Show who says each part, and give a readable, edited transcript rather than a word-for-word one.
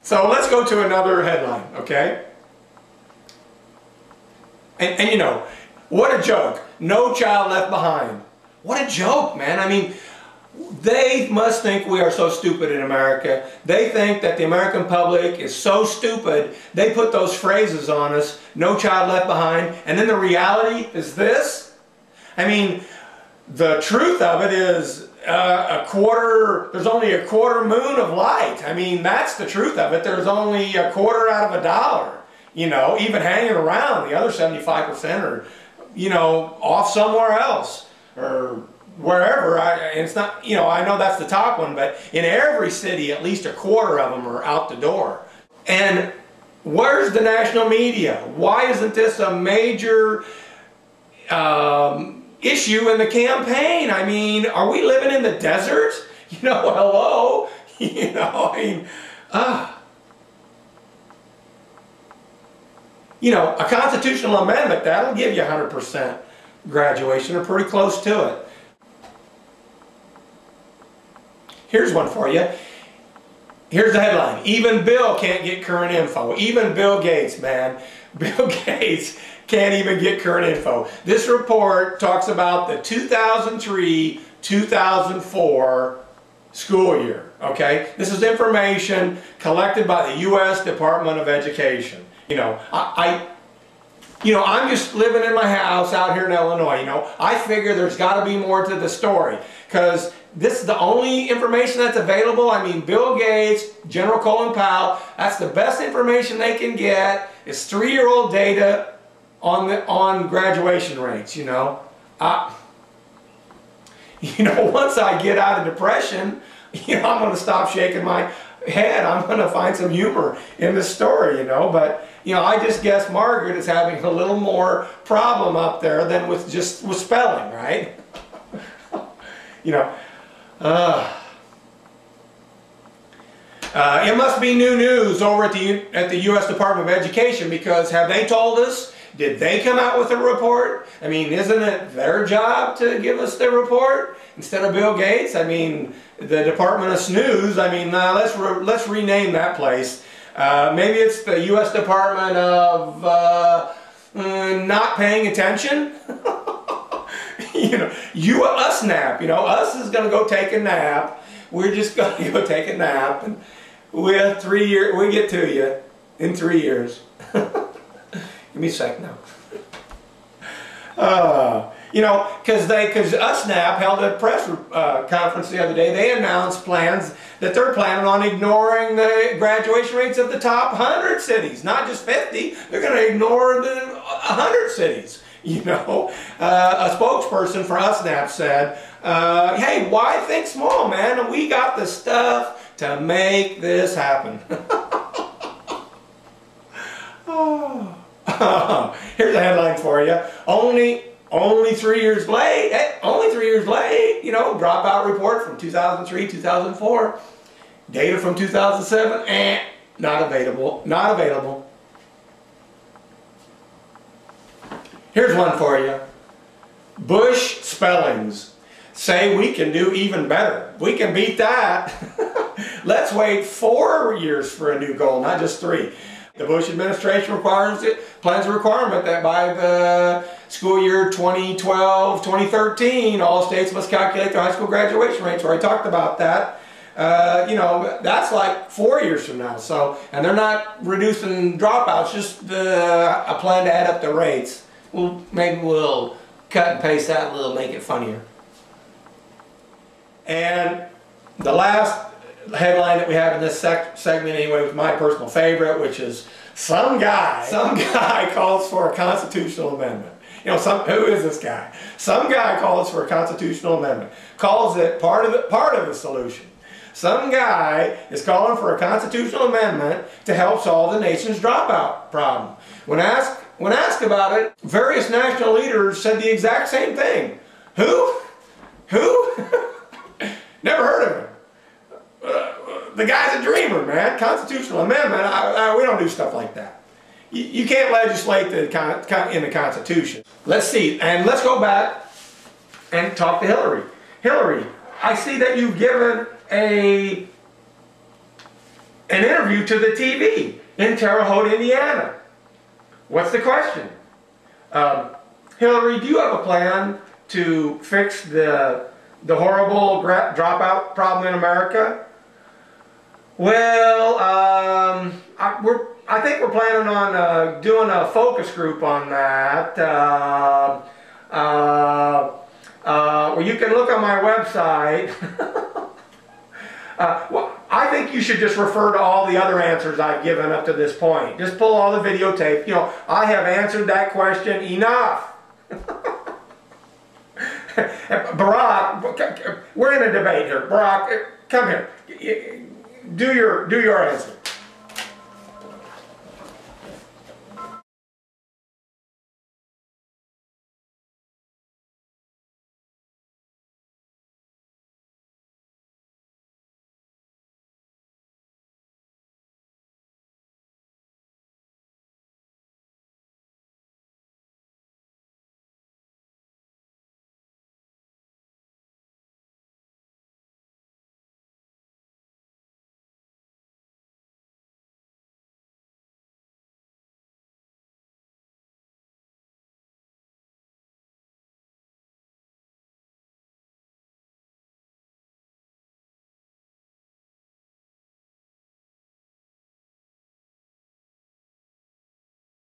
Speaker 1: So let's go to another headline, okay? And you know, what a joke. No child left behind. What a joke, man. I mean, they must think we are so stupid in America. They think that the American public is so stupid, they put those phrases on us, no child left behind, and then the reality is this? I mean, the truth of it is there's only a quarter moon of light. I mean, that's the truth of it. There's only a quarter out of a dollar, you know, even hanging around. The other 75% are, you know, off somewhere else or wherever. It's not, you know, I know that's the top one, but in every city, at least a quarter of them are out the door. And where's the national media? Why isn't this a major issue in the campaign? I mean, are we living in the desert? You know, hello? You know, I mean, you know, a constitutional amendment, that'll give you 100% graduation or pretty close to it. Here's one for you. Here's the headline. Even Bill can't get current info. Even Bill Gates, man. Bill Gates can't even get current info. This report talks about the 2003-2004 school year, okay? This is information collected by the U.S. Department of Education. You know, I'm just living in my house out here in Illinois, you know. I figure there's got to be more to the story because this is the only information that's available. I mean, Bill Gates, General Colin Powell, that's the best information they can get. It's 3-year-old data on graduation rates, you know. You know, once I get out of depression, you know, I'm going to stop shaking my head. I'm going to find some humor in the story, you know. But, you know, I just guess Margaret is having a little more problem up there than with spelling, right? You know. It must be new news over at the U.S. Department of Education, because have they told us? Did they come out with a report? I mean, isn't it their job to give us the report instead of Bill Gates? I mean, the Department of Snooze. I mean, let's rename that place. Maybe it's the U.S. Department of not paying attention. You know, us nap. You know, us is going to go take a nap. We're just going to go take a nap, and we get to you in 3 years. Give me a sec now. You know, because USNAP held a press conference the other day. They announced plans that they're planning on ignoring the graduation rates of the top 100 cities, not just 50. They're going to ignore the 100 cities. You know, a spokesperson for USNAP said, "Hey, why think small, man? We got the stuff to make this happen." Here's a headline for you. Only 3 years late. Only 3 years late. You know, dropout report from 2003, 2004. Data from 2007. Not available. Not available. Here's one for you. Bush spellings say we can do even better. We can beat that. Let's wait 4 years for a new goal, not just 3. The Bush administration plans a requirement that by the school year 2012-2013, all states must calculate their high school graduation rates. Where I talked about that. You know, that's like 4 years from now. So, and they're not reducing dropouts, just a plan to add up the rates. Well, maybe we'll cut and paste that a little, make it funnier. And the last headline that we have in this segment anyway was my personal favorite, which is some guy calls for a constitutional amendment. You know, who is this guy? Some guy calls for a constitutional amendment, calls it part of the solution. Some guy is calling for a constitutional amendment to help solve the nation's dropout problem. When asked about it, various national leaders said the exact same thing. Who? Never heard of him. The guy's a dreamer, man. Constitutional amendment, we don't do stuff like that. You can't legislate in the Constitution. Let's see, and let's go back and talk to Hillary. Hillary, I see that you've given a an interview to the TV in Terre Haute, Indiana. What's the question? Hillary, do you have a plan to fix the horrible dropout problem in America? Well, I think we're planning on doing a focus group on that. Well, you can look on my website. Well, I think you should just refer to all the other answers I've given up to this point. Just pull all the videotape. You know, I have answered that question enough. Barack, we're in a debate here. Barack, come here. Do your answer.